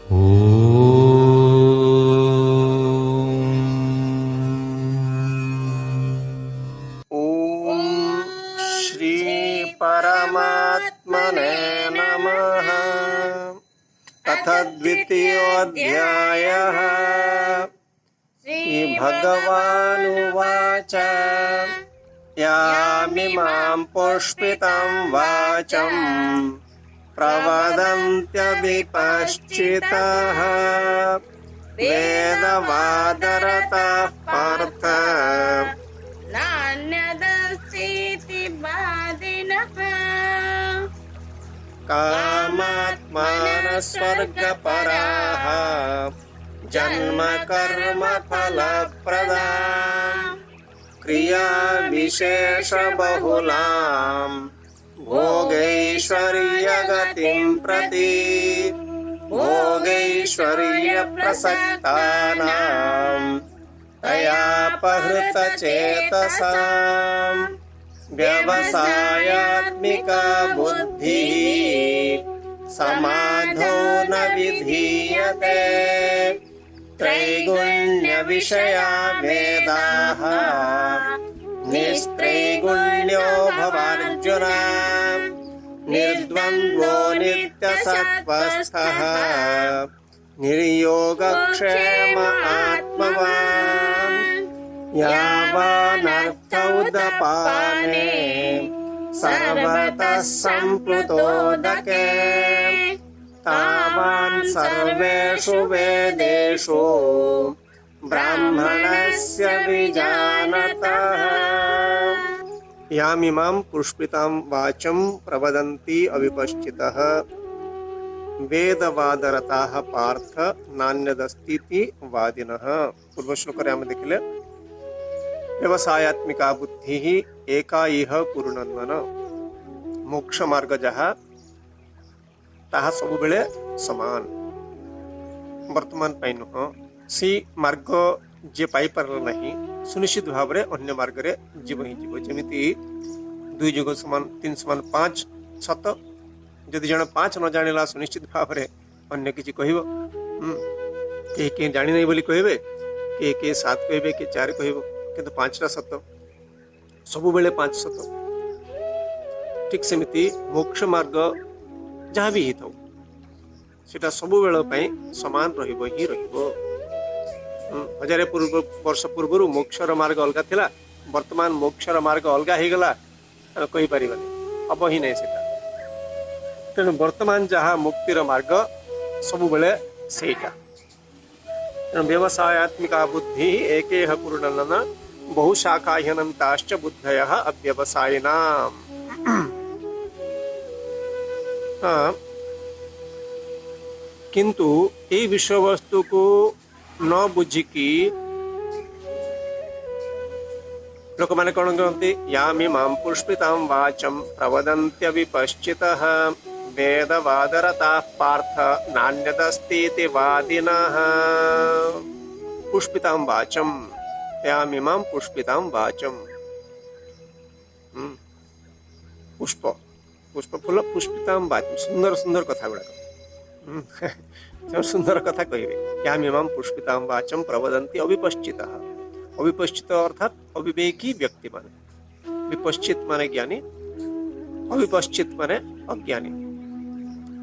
श्री परमात्मने नमः। अथ द्वितीयोऽध्यायः। श्रीभगवानुवाच यामिमां पुष्पितां वाचं प्रवदन्त्यविपश्चितः वेदवादरतः पार्थ नान्यदस्तीति वादिनः कामात्मानः स्वर्गपराः जन्म कर्म फलप्रदां क्रियाविशेषबहुलां भोगैश्वर्यगतिं प्रति भोगैश्वर्यप्रसक्तानां तयापहृतचेतसां व्यवसायात्मिका बुद्धिः समाधौ न विधीयते। त्रैगुण्यविषया वेदाः निस्त्रैगुण्यो भवार्जुन निर्द्वन्द्वो नित्यसत्त्वस्थः निर्योगक्षेम आत्मवान् यावानर्थौदपाने सर्वतः सम्प्लुतोदके तावान् सर्वेषु वेदेषु ब्राह्मणस्य विजानतः। यामिमां पुष्पितां वाचं प्रवदन्ति अविपश्चितः वेदवादरताः पार्थ नान्यदस्तीति वादिनः। पूर्व श्लोकरे आमे देखिले व्यवसायात्मिका बुद्धिः एका इह पूर्णन्वन मोक्ष मार्ग जहा ताहा सब बेले समान वर्तमान पाई नुह सी मार्ग जे पाई पारला नहीं सुनिश्चित भाव रे अन्य मार्ग रे जीव ही जीव जेमिति 2 + 3 = 5 सत जदि जन 5 न जानिला सुनिश्चित भाव रे अन्य किछि कहिबो के जानि नै बोली कहबे के 7 कहबे के 4 कहबो किंतु 5टा सत सब बेले 5 सत ठीक सेमिति मोक्ष मार्ग जहाँ भी हित सेटा सब बेल समान रहिबो ही रहिबो। हजार वर्ष पूर्व मोक्षर मार्ग अलग थिला वर्तमान मोक्षर मार्ग अलग हो गला कहि परिबानी अब ही नहीं सेटा तेणु वर्तमान जहाँ मुक्तिर मार्ग सब बेले सेटा तेणु व्यवसायात्मिका बुद्धि एकेह पूर्णनन बहुशाखाह्यनन्ताश्च बुद्धयः अव्यवसायिनाम्। किंतु ये विषय वस्तु को न बुझिकी लोक माने कौन कहते यामिमां पुष्पितां वाचं प्रवदन्त्यविपश्चितः वेदवादरताः पार्थ नान्यदस्तीति वादिनः। पुष्पितां वाचं यामिमां पुष्पितां वाचं पुष्प पुष्प फूल पुष्पितां वाचं सुंदर सुंदर कथा गुड़ाक सुंदर कथा कहे यामिमां पुष्पितां वाचं प्रवदन्ति अविपश्चितः। अविपश्चित अर्थात अविवेकी व्यक्ति माने विपश्चित माने ज्ञानी अविपश्चित माने अज्ञानी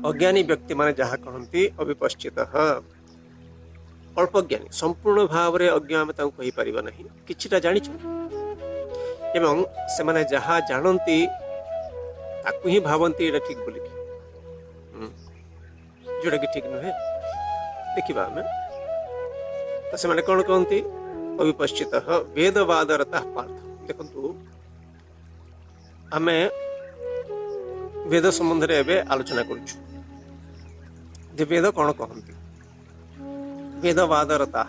अज्ञानी व्यक्ति माने जहाँ कहती अविपश्चितः अल्प ज्ञानी संपूर्ण भाव रे अज्ञ आमे ताऊ कहि परिबा नहीं किछिटा जानिछ एवं से माने जहाँ जानती ताकू ही भावंती एटा ठीक बोली जोटा कि ठीक नुहे देखिबा आमे तो से माने कोन कहंती अविपश्चितः वेदवादरतः पार्थ। देखंतु आमे वेद संबंध रे एबे आलोचना करूछु जे वेद कोन कहंती वेदवादरतः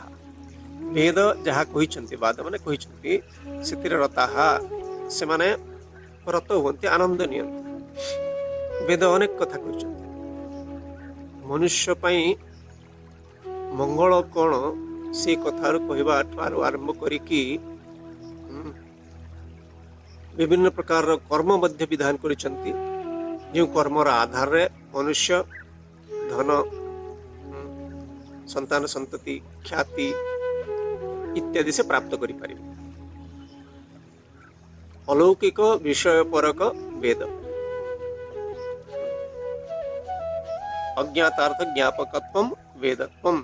वेद जहाँ कहिछंती वाद माने कहिछंती सितिर रतः से माने रत हुंती आनंद नियंती वेद अनेक कथा कहिछंती मनुष्य पई मंगल कोण से कथार कहवा आरंभ करिकी विभिन्न प्रकार कर्म मध्य विधान करिछंती जो कर्मर आधार रे मनुष्य धन संतान संतति ख्याति इत्यादि से प्राप्त करि पारिबे। अलौकिक विषय परक वेद, अज्ञातार्थ ज्ञापकत्वम वेदत्वम।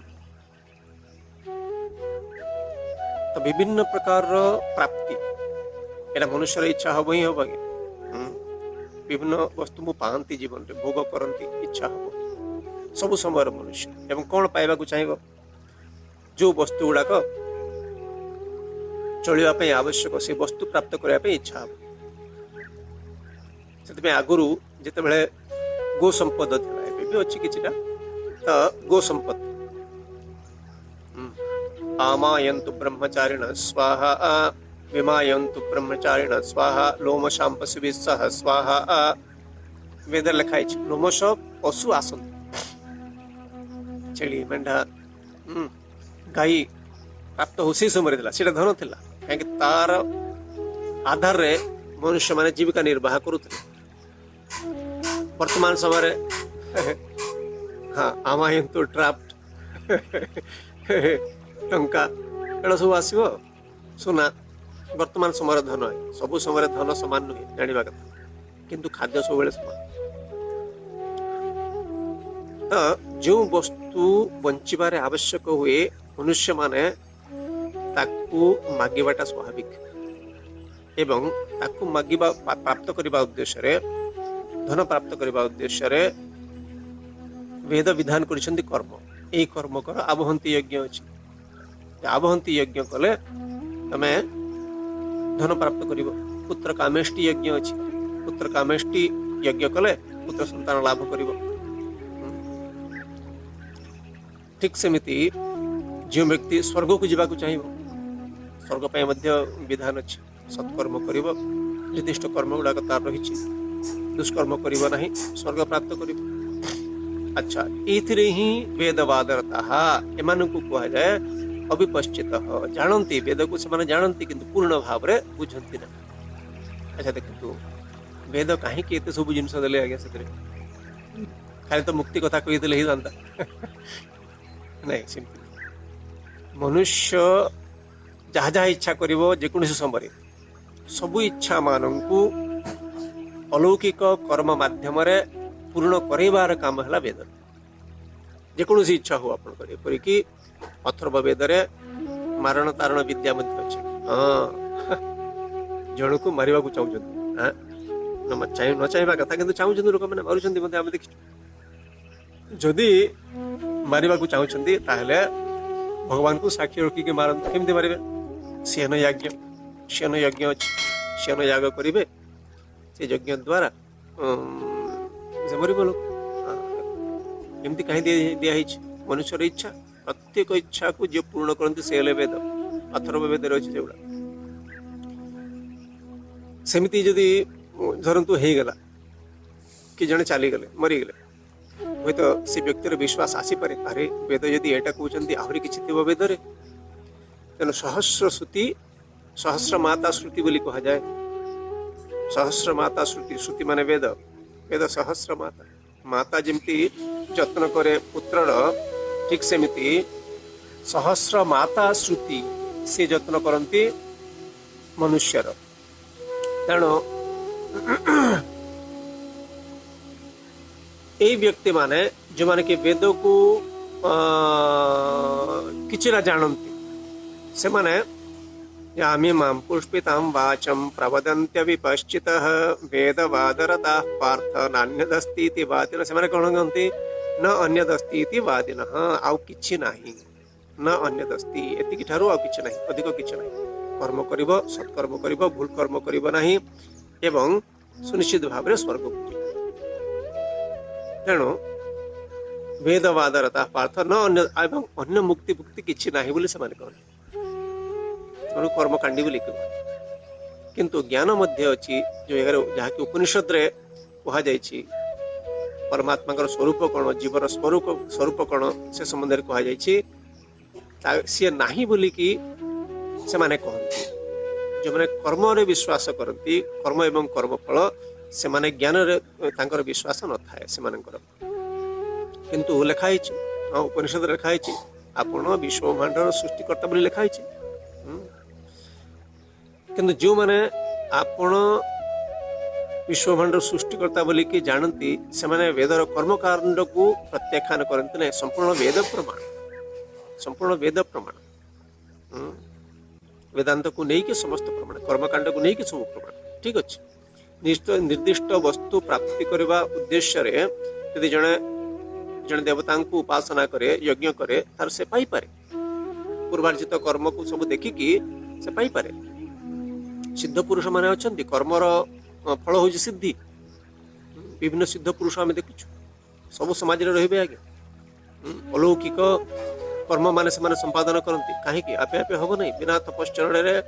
तो विभिन्न प्रकार प्राप्ति एटा मनुष्य इच्छा हम ही हम विभिन्न वस्तु मु पाती जीवन रे भोग करती इच्छा हम सब समय मनुष्य एवं कौन पाइबा चाहिए जो वस्तु गुड़ाक चलवाई आवश्यक से वस्तु प्राप्त करने इच्छा हम से आगुरी जिते गो संपद भी अच्छी किछिटा तो गो संपद आमायन्तु ब्रह्मचारिण स्वाहा विमायन्तु ब्रह्मचारिण स्वाहा लोमशां पशुभिः सह स्वाहा। वेद लिखाई लोमश पशु आसन छेली मेंढा गाई प्राप्त हो से समय धन थिला कहीं तार आधार रे मनुष्य माने जीविका निर्वाह करुଥିଲେ। वर्तमान समय हाँ आमायन्तु ड्राफ्ट टंका एड़ा सब आसो सुना वर्तमान समय धन है सब समय धन सामान नुहे जाना कथा किंतु खाद्य सब सामान। तो जो वस्तु बंचारे आवश्यक हुए मनुष्य माने ताकू मागिबाटा स्वाभाविक एवं ताकू मागिबा प्राप्त करने उद्देश्य रे धन प्राप्त करने उद्देश्य रे वेद विधान करिसेंती कर्म। ए कर्म कर आवहंती यज्ञ अछि आवहंती यज्ञ कले तमे धन प्राप्त करिव। पुत्र कामेष्टि यज्ञ अछि पुत्र कामेष्टि यज्ञ कले पुत्र संतान लाभ करिव। ठीक सेमिति जो व्यक्ति स्वर्ग को जावाक चाहिए स्वर्ग पे मध्य विधान अच्छी सत्कर्म करिव निर्दिष्ट कर्म गुड़ाक तार रही दुष्कर्म करिव नहीं स्वर्ग प्राप्त करिव। अच्छा एथिरे ही वेदवादरता एमान को कहा जाए अविपश्चित जानती वेद को से जानती किंतु पूर्ण भाव रे बुझंती ना। अच्छा देखो वेद कहीं एत सब जिन देले आज्ञा से खाली तो मुक्ति कथा कही ही जानता नहीं सिंपल मनुष्य जहाँ जहाँ इच्छा करिवो जेकोसी समय सबु इच्छा मानंकु अलौकिक कर्म माध्यम रे पूर्ण करबार काम है वेद। जेकोसी इच्छा हो आपण करे परिकी अथर्व वेद रे मारण तारण विद्या मध्य अछि। हाँ जण को मारिबा को चाहउछन हां न चाहिबा कथा किंतु चाहउछन लोक माने मारुछन मते हम देखि जदि मारिबा को चाहउछन ताहले भगवान को साक्षी रखी के मारन केमते मारिबे सेन यज्ञ अच्छी सेन याग करेंगे से यज्ञ द्वारा से मर लोक एमती कहीं दिखाई मनुष्य इच्छा प्रत्येक इच्छा को जो पूर्ण करते से वेद अथर्व वेद रही से सेमती जदि धरतु हो गला कि जड़े चलीगले मरीगले हुए तो से व्यक्तिर विश्वास आसीपे अरे वेद जदि एटा कहते आहरी किसी थी वेद तेणु सहस्र श्रुति सहस्र माता श्रुति बोली कहा जाए। सहस्र माता श्रुति श्रुति माने वेद वेद सहस्र माता माता जमती जत्न करे पुत्र ठीक सेमिति सहस्र माता श्रुति से जत्न करती मनुष्यर। तेणु यही व्यक्ति माने जो माने कि वेद को किसी ना जानती से माने यामी मां पुष्पितां वाचं प्रवदन्त्यविपश्चितः वेदवादरताः पार्थ नान्यदस्ति इति वादिनः। से माने कौन कहते न अन्यदस्ति इति वादिनः आउ किछि नाही न अन्यदस्ति एतिकी ठारू आउ किछि नाही अधिक किछि नाही कर्म करिवो सत्कर्म करिवो भूल कर्म करिवो नाही एवं सुनिश्चित भाव रे स्वर्ग को जिवो। तेणु वेदवादरताः पार्थ न अन्य एवं अन्य मुक्ति मुक्ति किछि नाही बोली से माने कहते कर्म कांडी बोली किंतु ज्ञान मध्य अच्छी जो जहाँकि उपनिषद रे कहा जायछि परमात्मा स्वरूप कौन जीवन स्वरूप कौन से संबंध में कहा जायछि सी नाही बोली कि से माने कहती जो माने कर्म रे विश्वास करती कर्म एवं कर्मफल से माने ज्ञान रे विश्वास न थाए से मानकर किंतु लिखाई उपनिषद लिखाई आपण विश्व ब्रह्मांडर सृष्टिकर्ता बोली लिखा है। किंतु जो माने आपण विश्वब्रह्मांड सृष्टिकर्ता बोली कि जानती से माने वेदर कर्मकांड को प्रत्याख्यान करते नहीं, संपूर्ण वेद प्रमाण वेदांत को नहीं कि समस्त प्रमाण, कर्मकांड को नहीं कि सब प्रमाण। ठीक अच्छे निर्दिष्ट वस्तु प्राप्ति करने उद्देश्य रे यदि जड़े जड़े देवता को उपासना करे, यज्ञ करे, तार से पाई पारे। पूर्वार्जित कर्म को सब देखिकी से पाई पारे। सिद्ध पुरुष माने अछंती, कर्मर फल हो सिद्धि। विभिन्न सिद्ध पुरुष आम देखु सब समाज रे रहिबे आगे। अलौकिक कर्म माने से माने संपादन करती कहीं आपे आपे हम नहीं, बिना तपश्चरण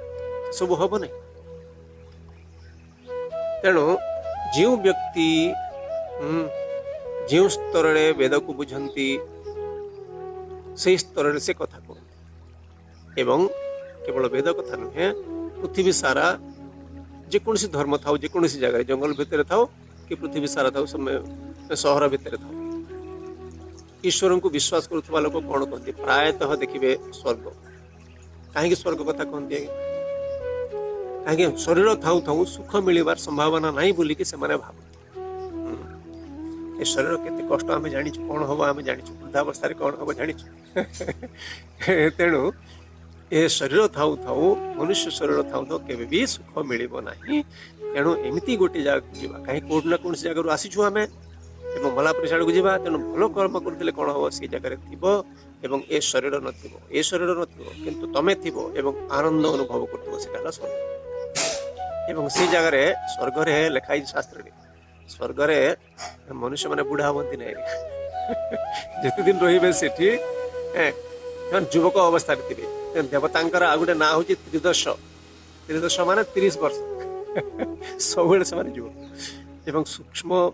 सब हम नहीं। तेणु जो व्यक्ति जो स्तर वेद को बुझंती से स्तर से कथा कहते। एवं केवल वेद कथा नुहे, पृथ्वी सारा जेकोसी धर्म था, जेकोसी जगह जंगल भितर था कि पृथ्वी सारा था, सहर भितर था, ईश्वर को विश्वास करुवा लोक कौन कहते प्रायतः देखिए स्वर्ग। कहीं स्वर्ग कथा कहते कहीं शरीर थाऊ थाऊ सुख मिलवार संभावना नहीं बोलिकी से भावती। शरीर केते कष्ट आम जानी, कौन हम आम जानी, वृद्धावस्था कौन हम जानी। तेणु ए शरीर थाऊ थाऊ, मनुष्य शरीर थाऊ थाऊ केवे भी सुख मिलिबो नाही। तेणु एमती गोटे जगह जीवा, कहीं कोड ना कौन जगह आसीछु आमे एवं मला परिसाड़ को जीवा। तेणु भल कर्म करथिले कौन हम से जगह थिबो एवं ए शरीर नथिबो, ए शरीर नथिबो किंतु तमे थिबो एवं आनंद अनुभव करथिबो, सेटा होला स्वर्ग। एवं से जगह रे स्वर्ग रे लिखाई शास्त्र रे, स्वर्ग रे मनुष्य माने बुढ़ा हवंती नहीं। जेते दिन रहिबे सेठी युवक अवस्था थे। देवतांकर आ गोटे ना हूँ त्रिदश। त्रिदश माने 30 वर्ष सब से युवक एवं सूक्ष्म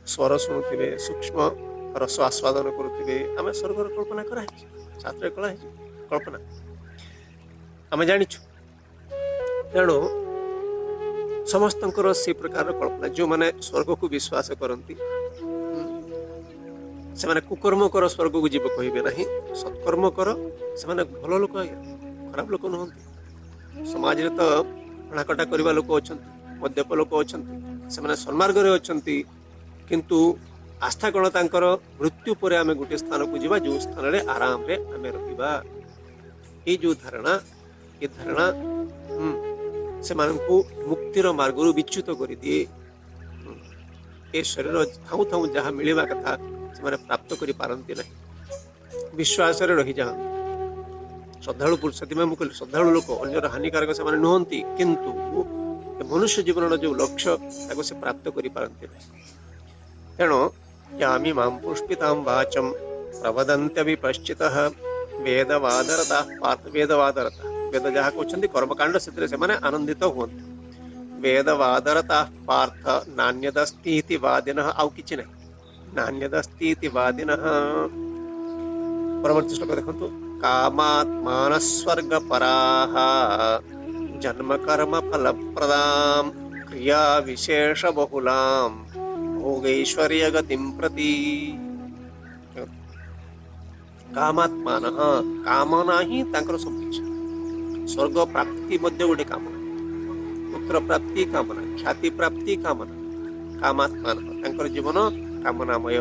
स्वर शुणुवे, सूक्ष्म रस आस्वादन करुवे। आम स्वर्ग कल्पना कराई शास्त्र कला कल्पना आम जानिछु। तेणु समस्त से प्रकार कल्पना जो माने स्वर्ग को विश्वास करती से माने कुकर्म कर स्वर्ग को जीव कहे ना, सत्कर्म कर से माने भल लोक, खराब लोक नुहंती। समाज रे तो हणाकटा करवा लोक अछंती, मद्यप लोक अछंती, से माने सन्मार्ग रे अछंती, किंतु आस्था कण तांकर मृत्यु परे आमे गोटे स्थान को जीवा जो स्थान रे आराम रे आमे रहिबा। ए जो धारणा, ये धारणा से मानकु मुक्तिर मार्ग रु विच्युत कर दिए। ए शरीर थाऊ थाऊ जहाँ मिलवा कथा से प्राप्त करि पारंती नहीं, विश्वास रे रही जाती। श्रद्धालु पुरुष मुझे श्रद्धालु लोक अन्यर हानिकारक से नुहंती, किंतु मनुष्य जीवन जो लक्ष्य ताको से प्राप्त करि पारंती नहीं। तेणु यामी मां पुष्पितां वाचम प्रवदन्त्य विपश्चितः वेदवादरता पार्थ। वेदवादरता वेद जहाँ कहते कर्मकांड से आनंदित हुंती। वेदवादरता पार्थ नान्यदस्ति वादिनः, आउ किछि नहीं, नान्यदस्ति वादिनः। परवर्ती श्लोक देखंतु, कामात्मान स्वर्ग पराः जन्म कर्म फलप्रदां क्रिया विशेष बहुलां भोगैश्वर्य गतिं प्रति। कामात्मान कामना ही तांकर सब किछि। स्वर्ग प्राप्ति मध्य गोटे कामना, पुत्र प्राप्ति कामना, ख्याति प्राप्ति कामना। कामात्मान तांकर जीवन कामनामय।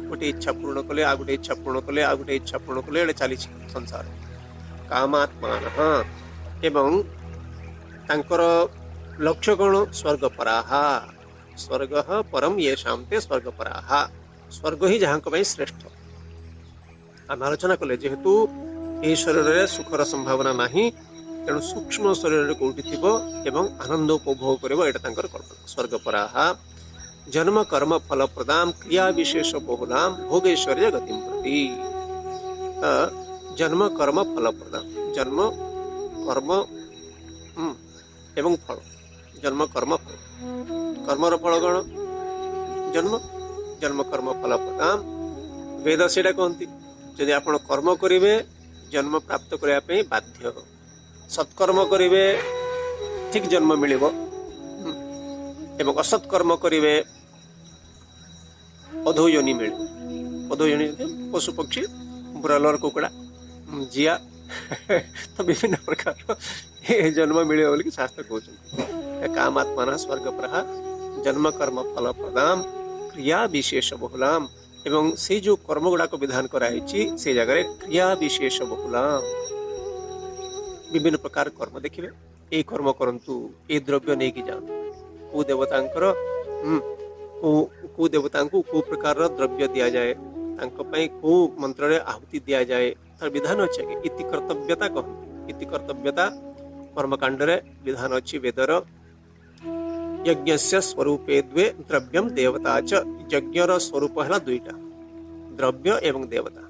गोटे इच्छा पूर्ण कले आ गोटे इच्छा पूर्ण कले आ गोटे इच्छा पूर्ण कले एडे चली संसार। कामात्मान एवं तांकर लक्ष्य कौन? स्वर्ग पराहा। स्वर्ग परम ये शांते स्वर्ग पराहा। स्वर्ग ही जहाँ को श्रेष्ठ। आम आलोचना कले जेहेतु ये शरीर में सुखर संभावना नहीं, तेणु सूक्ष्म शरीर कौटी थी एवं आनंद उपभोग कर कल्पना। स्वर्ग पराहा जन्म कर्म फल प्रदान क्रिया विशेष बहुलाम भोगैश्वर्य गतिम प्रति। जन्म कर्म फल प्रदान, जन्म कर्म एवं फल। जन्म कर्म फल, कर्मर फल गण जन्म, जन्म कर्म फल प्रदान। वेद से कहती जदि आप कर्म करेंगे जन्म प्राप्त करने बाध्य, सत्कर्म करेंगे ठीक जन्म मिल एवं असत्कर्म करेंगे अधोयोनि मिल। अधोयोनि पशु पक्षी ब्रॉयलर कुकुड़ा जिया तो विभिन्न प्रकार जन्म मिले बोलिक शास्त्र कहते कामात्मा स्वर्ग प्रहा जन्म कर्म फल प्रदाम क्रिया विशेष बहुलाम एवं से जो कर्म गुड़ाक विधान कराई से जगह क्रिया विशेष बहुलाम विभिन्न प्रकार कर्म देखिए ए कर्म करंतु ए द्रव्य नहीं की जान को देवतांकर को देवतांको को प्रकार द्रव्य दिया जाए तांको पई को मंत्र रे आहुति दिया जाए तार विधान अछि इति कर्तव्यता कहंती इति कर्तव्यता कर्मकांड रे विधान अछि वेदर यज्ञस्य स्वरूपे द्वे द्रव्यम देवता च यज्ञर स्वरूप हला दुईटा द्रव्य एवं देवता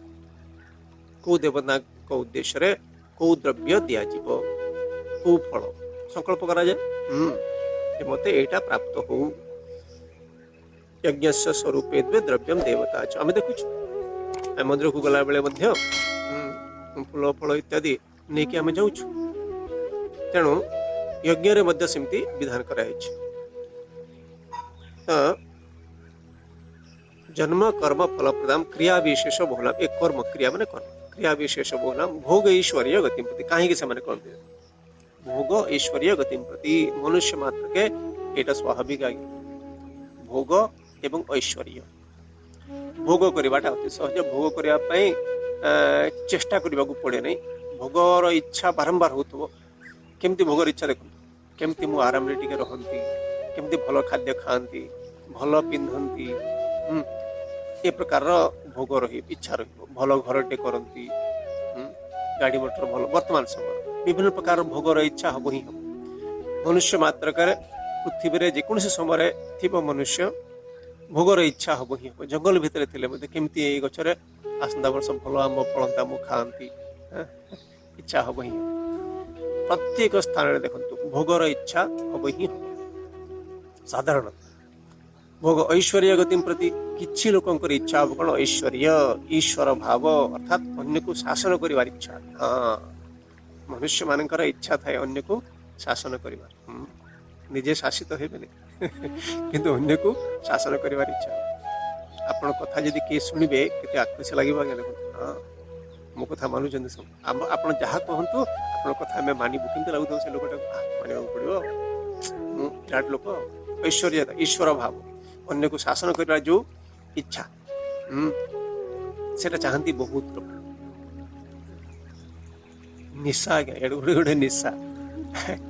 को देवता को उद्देश्य रे को द्रव्य दिया जीवो को फल संकल्प करा जाए मते एटा प्राप्त हो यज्ञस्य स्वरूपे द्वे द्रव्यम देवता च आमे देखुछु मंदिर को गला बेले मध्य फूल फल इत्यादि नेकी आमे जाउछु तेणु यज्ञ रे मध्य सेमती विधान कराइछि जन्म कर्म फल प्रदान क्रिया विशेष बहुलाम एक कर्म क्रिया माने कर्म क्रिया विशेष बहुलाम भोग ऐश्वर्य गति प्रति काहे के से माने कहते भोग ऐश्वर्य गति प्रति मनुष्य मात्र के एटा स्वाभाविक आगे भोग एवं ऐश्वर्य भोग करवाटा अति सहज भोग करबा पई चेष्टा करबा को पड़े नहीं भोगर इच्छा बारंबार होतबो केमती भोगर इच्छा देखो केमती मु आराम रे टिके रहंती केमती भलो खाद्य खांती भलो पिंधंती ए प्रकार भोग रही इच्छा रही भलो घर टे करंती गाड़ी मोटर भलो वर्तमान समय विभिन्न प्रकार भोगर इच्छा हबो ही मनुष्य मात्र करे पृथ्वी रे जेकोन से समय थिबो मनुष्य भोगर इच्छा हबो ही जंगल भितर थिले मते केमती ए गछरे आसंदा वर्ष भलो आम फलंता मु खांती इच्छा हबो ही प्रत्येक स्थान रे देखंतु भोगर इच्छा हबो ही साधारण भोग ऐश्वर्य गति प्रति किछि लोकंकर इच्छा हबो कोन ऐश्वर्य ईश्वर भाव अर्थात अन्य को शासन करिवार इच्छा मनुष्य मानकर इच्छा थाए अन्य को शासन करिवार निजे शासित हेबेनी किंतु अन्य को शासन करिवार इच्छा आपण कथा जदि के सुनिबे केते आकर्ष लागिबा हां मो कथा मानु जंदे सब आपण जहा कहंतु आपण कथा में मानिबु किंतु लागु से लोकटा मानिबा पड़िबो विराट लोक ऐश्वर्य ईश्वर भाव अन्य को शासन करबा जो इच्छा सेटा चाहंती बहुत लोक निशा एडे निशा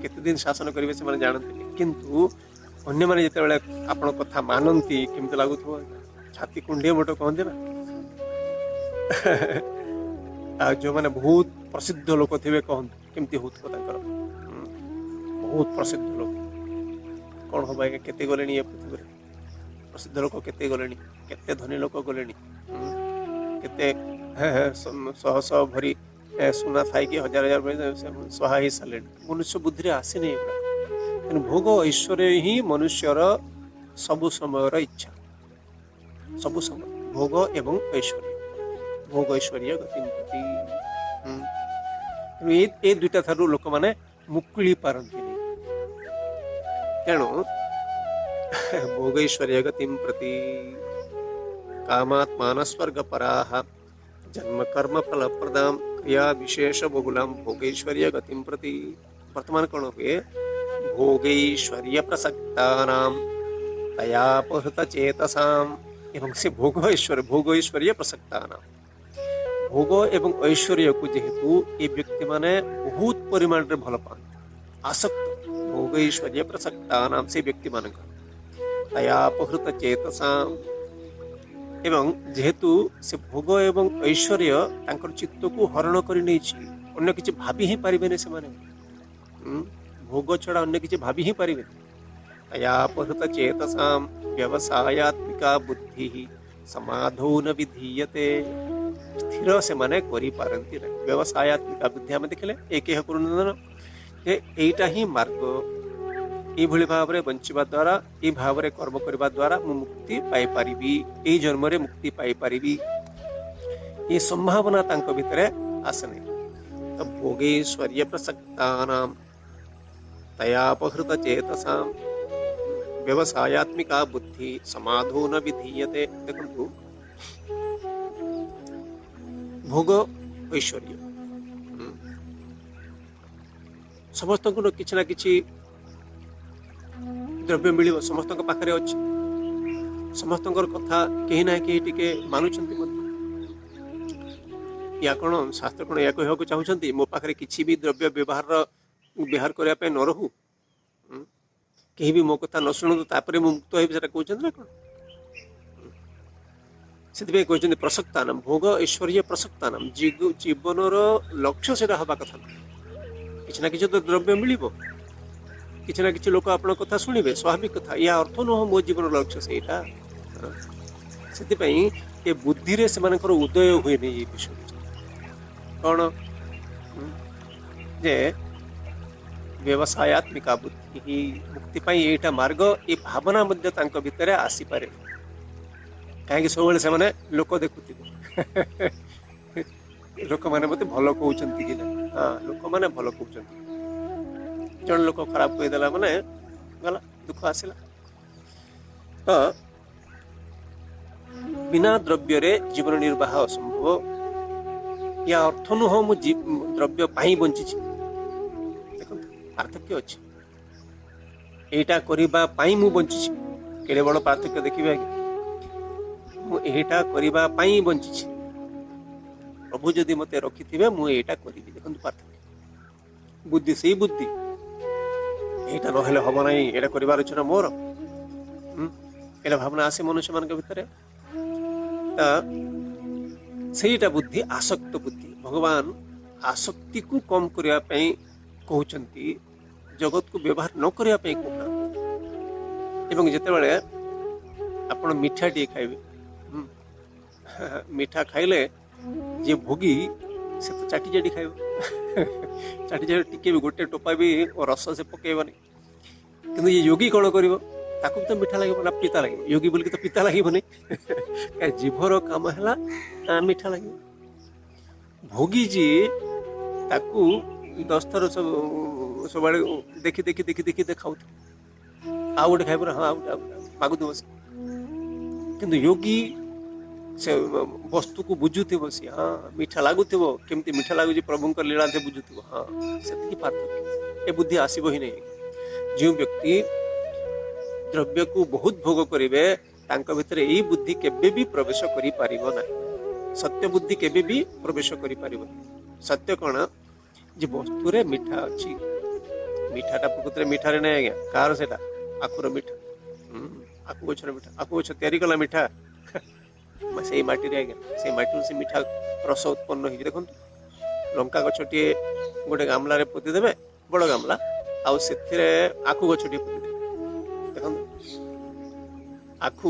केते दिन शासन करिवे से माने जानते किंतु अन्य माने जते बेले आपण कथा मानंती किंतु लागुथबो छाती कुंडे मोटो कहंते ना जो माने बहुत प्रसिद्ध लोक थे कहते केमती होत बहुत प्रसिद्ध लोक कौन हम केते गले पृथ्वी प्रसिद्ध लोक केते गले केते धनी लोक गले केते शह शह भरी सुना थाई कि हजार हजार सहा ही सारे मनुष्य बुद्धि आसे नहीं भोग ऐश्वर्य ही मनुष्यर सबु समय इच्छा सबु समय भोग एवं ऐश्वर्य भोग ऐश्वर्य गति ए दुईटा थारु लोक माने मुकुली पारंती तेणु भोग ऐश्वर्य गति प्रति कामात्मान स्वर्ग पराः जन्म कर्म फल प्रदाम क्रिया विशेष बहुलाम भोगैश्वर्य गति प्रति वर्तमान कौन हुए भोगैश्वर्य प्रसक्तानाम तयापहृत चेतसाम एवं से भोग ऐश्वर्य प्रसक्तानाम भोग एवं ऐश्वर्य को जेहेतु ये व्यक्ति माने बहुत परिमाण रे भल पान आसक्त भोग ऐश्वर्य प्रसक्तानाम से व्यक्ति मान तयापहृत चेतसाम एवं जेहेतु से भोग एवं ऐश्वर्य तांकर चित्त को हरण करि नै छी अन्य किछि भाबी ही परिबेने से माने भोग छड़ा अन्य किछि भाबी ही परिबेने तयापहृत चेतसाम व्यवसायात्मिका बुद्धि समाधो न विधीयते स्थिर से माने करि पारंती रे व्यवसायात्मिका बुद्धि हम देखले एकेह पुरुनंदन एटा ही मार्ग ये भली भाव रे बंचिबा द्वारा ये भाव रे कर्म करबा द्वारा मु मुक्ति पाई परिबी ए जन्म रे मुक्ति पाई परिबी ये संभावना तांको भितरे आसने तो भोगैश्वर्य प्रसक्तानाम तयापहृत चेतसाम व्यवसायात्मिका बुद्धि समाधो न विधीयते देखंतु भोग ऐश्वर्य समस्त किसी ना किसी द्रव्य मिल समस्त पाखे अच्छी समस्त कथा कहीं ना कहीं टिके मानुंट या कौन शास्त्र कौन या कहवाक चाहते मो पाखे किसी भी द्रव्य व्यवहार करने न रहू कहीं भी मो कथा न शुणु तापर मुक्त हो कहते ना कौन से कहते प्रसक्तानाम भोग ऐश्वर्य प्रसक्तानाम जीवन लक्ष्य से हवा कथा किसी ना किसी तो द्रव्य मिल किसी ना किसी लोक आप कथा शुणे स्वाभाविक कथा या अर्थ नुह मो जीवन लक्ष्य से से बुद्धि रे से उदय हुए नहीं ये विषय कौन जे व्यवसायत्मिका बुद्धि ही मुक्ति पाई एटा मार्ग ये भावना मध्य तांको भितर आसी पारे कहीं सब से माने लोक देखुथिबे लोक माने मते भलो कहउचंती कि ना हां लोक माने भलो कहउचंती जन लोक खराब कहि देला माने गला दुख आसिला तो बिना द्रव्य रे जीवन निर्वाह असंभव या अर्थ नुह मु द्रव्य पाई बंची देखो पार्थक्य अच्छे एटा करिबा पाई मु बंची केड़े बड़ पार्थक्य देखिबे मु एटा करिबा पाई बंची प्रभु जदि मते रखिथिबे मु एटा करिबि देखो पार्थक्य बुद्धि से बुद्धि एटा रहले हबो नै एटा करिबार अछि ना मोर एटा भावना आसे मनुष्य मान के भितरे सेटा बुद्धि आसक्त बुद्धि भगवान आसक्ति को कम करने कहते जगत को व्यवहार न करने कहना एवं जिते आप मिठा टी खाइबे मिठा खाइले जे भोगी से तो चाटी चाटी खाइब चाटी चाटी टिके भी गोटे टोपा भी रस से पकेबनी किंतु ये योगी कौन करिवो ताकू तो मीठा लगे ना पिता लगे योगी बोल के तो पिता लगे जीभर काम है मीठा लगे भोगी जी ताकू 10 थर सब देखी देखी देखी देखी खाऊ आउ गोटे खाइब हाँ मागु बस किंतु योगी से वस्तु को बुझुव सी हाँ मीठा लगुव केमती मीठा लगुच प्रभु लीला से बुझुव हाँ से पार्थक्य ए बुद्धि आसब ही नहीं जो व्यक्ति द्रव्य को बहुत भोग करेंगे भितर यही बुद्धि केबे भी प्रवेश करि पारिबो ना सत्य बुद्धि केबे भी प्रवेश करि पारिबो सत्य कौन जे वस्तु रे मीठा अच्छी मीठाटा प्रकृत रे मीठा रे नहीं आज्ञा कार सेटा आखुर मीठा आखु गछर मीठा आखु गछ तैयारी कला मीठा से माटी रे आज्ञा से माटी से मीठा रस उत्पन्न हो देखो लंका गछटी गोटे गामला रे पोती देबे बड़ गामला आउ से आखु गछटी पोती देबे देखो आखु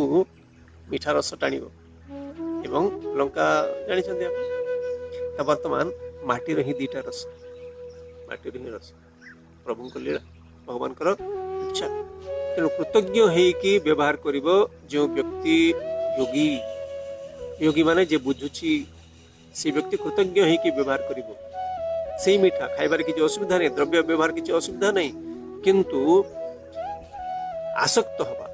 मीठा रस टाणी एवं लंका जानी वर्तमान माटी ही दीटा रस माटी ही रस प्रभु को लीला भगवान इच्छा तेणु कृतज्ञ होइकी व्यवहार करिवो जो व्यक्ति योगी योगी माने जे बुझुची से व्यक्ति कृतज्ञ होइकी व्यवहार करिवो से मीठा खाइबार किछि असुविधा नहीं द्रव्य व्यवहार किछि असुविधा नहीं किंतु आसक्त हवा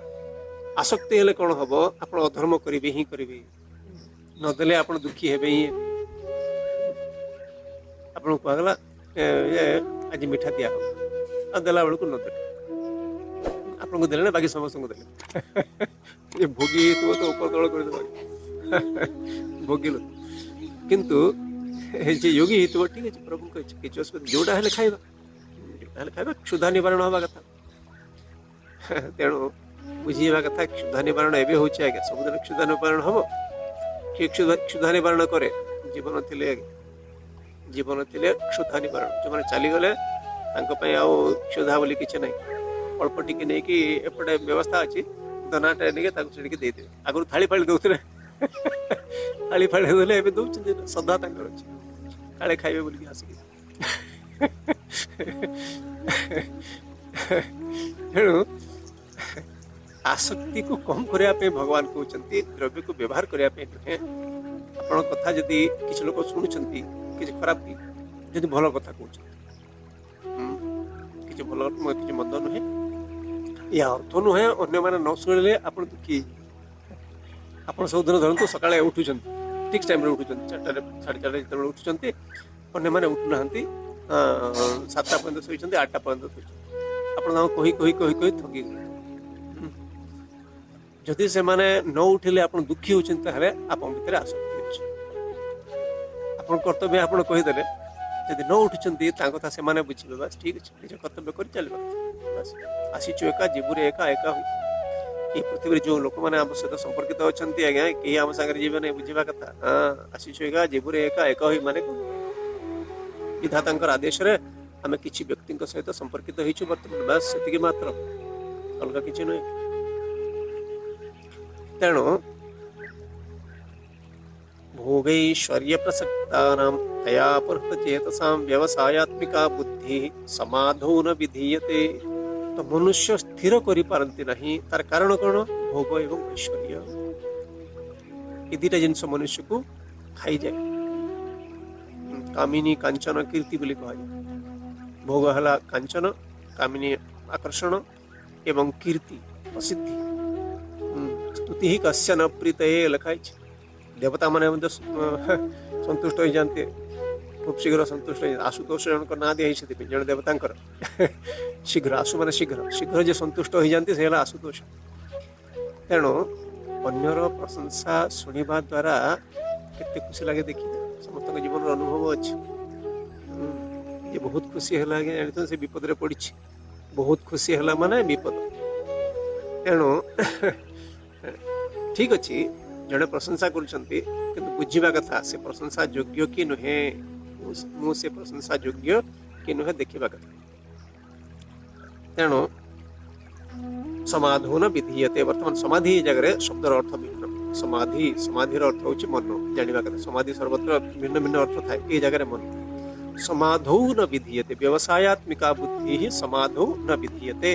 आसक्ति हेले कौन हम आप अधर्म करेंगे ही करेंगे नदेले आप दुखी हेबे ही आपन कहला आज मीठा दिया हम देला बेलू नदे आपको देले ना बाकी समस्त को देले भोगी तो ऊपर तल कर भोगी किंतु जे योगी हो ठीक है प्रभु किसी असुविधा जोटा हेले खाइबा क्षुधा निवारण हवा कथा तेणु बुझीवा कथा क्षुधा निवारण एवं हो सबुदिन क्षुधा निवारण हम किए क्षुधा निवारण करे जीवन थे जीवन थे क्षुधा निवारण जो मैंने चलीगले क्षुधा बोली किसी ना अल्प टिके नहीं कि एपटे व्यवस्था अच्छी दनाटे नहीं देदे आगुरी थाली फाड़ी दौरे थाली फाड़ी देले एवं दौरान सदा अच्छी काले खाइबे बोलिक आसिक तेणु आसक्ति को कम करने भगवान कहते द्रव्य को व्यवहार करने नुहे आपण कथा जदि किसी लोग शुणुंट किसी खराब कि भल कथा कहते किसी भल किसी मंद नुहे या अर्थ नुहे अन्य मैंने न शुणिले आप दुखी आप सबुदिन धरतु सकाଳେ उठुंट ठीक टाइम उठुଛନ୍ତି 4ଟା 4:30 ଯେତେବେଳେ ଉଠୁଛନ୍ତି ଅନ୍ୟମାନେ ଉଠୁନାହାନ୍ତି 7ଟା ପର୍ଯ୍ୟନ୍ତ ଶୋଇଛନ୍ତି 8ଟା ପର୍ଯ୍ୟନ୍ତ ଶୋଇଛନ୍ତି ଆପଣ ତାଙ୍କୁ କହି କହି କହି କହି ଥକି ଗଲେ ଯଦି ସେମାନେ ନ ଉଠିଲେ ଆପଣ ଦୁଃଖୀ ହଉଛନ୍ତି ତାହେଲେ ଆପଣଙ୍କ ଭିତରେ ଆସକ୍ତି ଅଛି ଆପଣ କର୍ତ୍ତବ୍ୟ ଆପଣ କହିଦେଲେ ଯଦି ନ ଉଠୁଛନ୍ତି ତାଙ୍କ କଥା ସେମାନେ ବୁଝିବେ ବାସ୍ ଠିକ ଅଛି ନିଜ କର୍ତ୍ତବ୍ୟ କରି ଚାଲିବା ବାସ୍ ଆସିଛୁ ଏକା ଯିବୁରେ ଏକା ଏକା ହୋଇ ଏ ପୃଥିବୀରେ ଯୋଉ ଲୋକମାନେ ଆମ ସହିତ ସମ୍ପର୍କିତ ଅଛନ୍ତି ଆଜ୍ଞା କେହି ଆମ ସାଙ୍ଗରେ ଯିବେ ନାହିଁ ବୁଝିବା କଥା ଆସିଛୁ ଏକା ଯିବୁରେ ଏକା ଏକା ହୋଇ ମାନେ ବିଧାତାଙ୍କର ଆଦେଶରେ ଆମେ କିଛି ବ୍ୟକ୍ତିଙ୍କ ସହିତ ସମ୍ପର୍କିତ ହେଇଛୁ ବର୍ତ୍ତମାନ ବାସ୍ ସେତିକି ମାତ୍ର ଅଲଗା କିଛି ନୁହେଁ ତେଣୁ भोगैश्वर्य प्रसक्तानां तया चेतसां व्यवसायात्मिका बुद्धि समाधौ न विधीयते तो मनुष्य स्थिर करि पारंती नहीं तार कारण कौन भोग एवं ऐश्वर्य ये दुटा जिनस मनुष्य को खाई जाए कामिनी कांचन कीर्ति बोली कह भोग हला कांचन कामिनी आकर्षण एवं कीर्ति प्रसिद्धि स्तुति ही कस्य न प्रीत लिखाई देवता माने संतुष्ट हो जाते खूब शीघ्र संतुष्ट हो आशुतोष जन ना दिखाई जन देवता शीघ्र आशु माने शीघ्र शीघ्र जो संतुष्ट हो जाती से आशुतोष तेणु अन्यर प्रशंसा शुणा द्वारा केते खुशी लगे देखिए समस्त जीवन अनुभव अच्छे ये बहुत खुशी है जानी से विपद रे पड़ी बहुत खुशी है माने विपद तेणु ठीक अच्छे जड़े प्रशंसा करुँच बुझा कथा से प्रशंसा योग्य कि नुहे से प्रशंसा योग्य कि नुहे देखा कथा तेणु समाधो न विधीयते वर्तमान समाधि जगह शब्दर अर्थ भिन्न समाधि समाधिर अर्थ हूँ मन जाना कथा समाधि सर्वत्र भिन्न भिन्न अर्थ थाए ये जगह मन समाधौ न विधीयते व्यवसायत्मिका बुद्धि ही समाधौ न विधीयते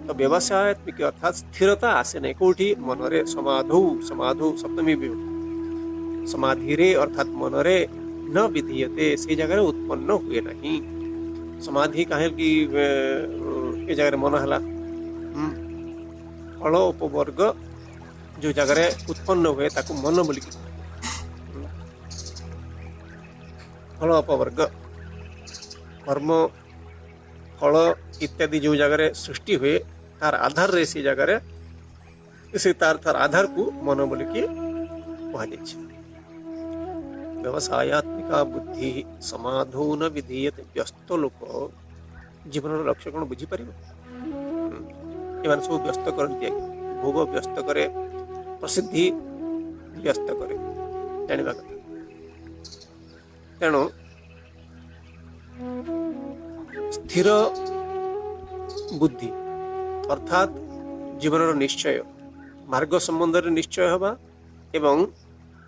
तो व्यवसायत्मिक अर्थात स्थिरता आसे नहीं कौटी मनरे समाधौ समाधौ सप्तमी विभक्ति समाधि रे अर्थात मनरे न विधीयते से जगह उत्पन्न हुए नहीं समाधि कहे कि ये जगह मन हला फल उपवर्ग जो जगह उत्पन्न हुए ताकू मन बोली फल उपवर्ग कर्म फल इत्यादि जो जगह सृष्टि हुए तार आधार रे से जगह से तार आधार को मन बोल के कह व्यवसायत्मिका बुद्धि समाधौ न विधीयते व्यस्त लोक जीवन लक्ष्य कौन बुझी पार सब व्यस्त करती भोग व्यस्त करे प्रसिद्धि व्यस्त करे जाना कथा तेणु स्थिर बुद्धि अर्थात जीवन निश्चय मार्ग संबंध निश्चय हवा एवं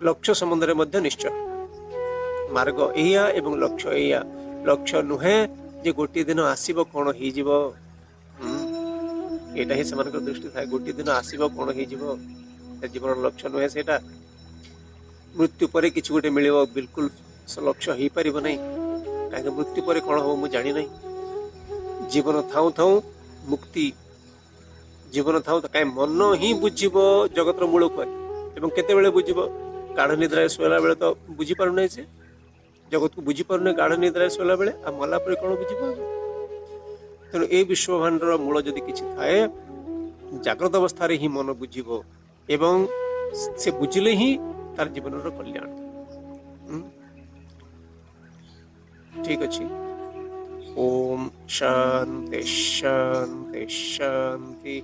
लक्ष्य संबंध में निश्चय मार्ग एया एवं लक्ष्य एया लक्ष्य नुहे जे गोटे दिन आसीबो कोन ही जीवो एटा ही समानकर दृष्टि थाए गोटे दिन आसीबो कोन ही जीवो जीवन लक्ष्य नुहे सेटा मृत्यु परे किछ गोटे मिलिबो बिल्कुल लक्ष्य ही परिबो नहीं काहे मृत्यु परे कोन हो मु जानि नहीं जीवन थाउ थाउ मुक्ति जीवन थाउ तो कहीं मन ही बुझीब जगतर मूल को एवं केते बेले बुझीब गाढ़ निद्रा शोला बेले तो बुझी पार नहीं से जगत को बुझी पार गाढ़ निद्रा शोला बेले आ मला पर कौन बुझी तेणु ए विश्वभाण्डर मूल जदि किछि थाए जाग्रत अवस्था ही मन बुझीब एवं से बुझिले ही तार जीवन कल्याण ठीक अच्छे ओम शांति शांति शांति।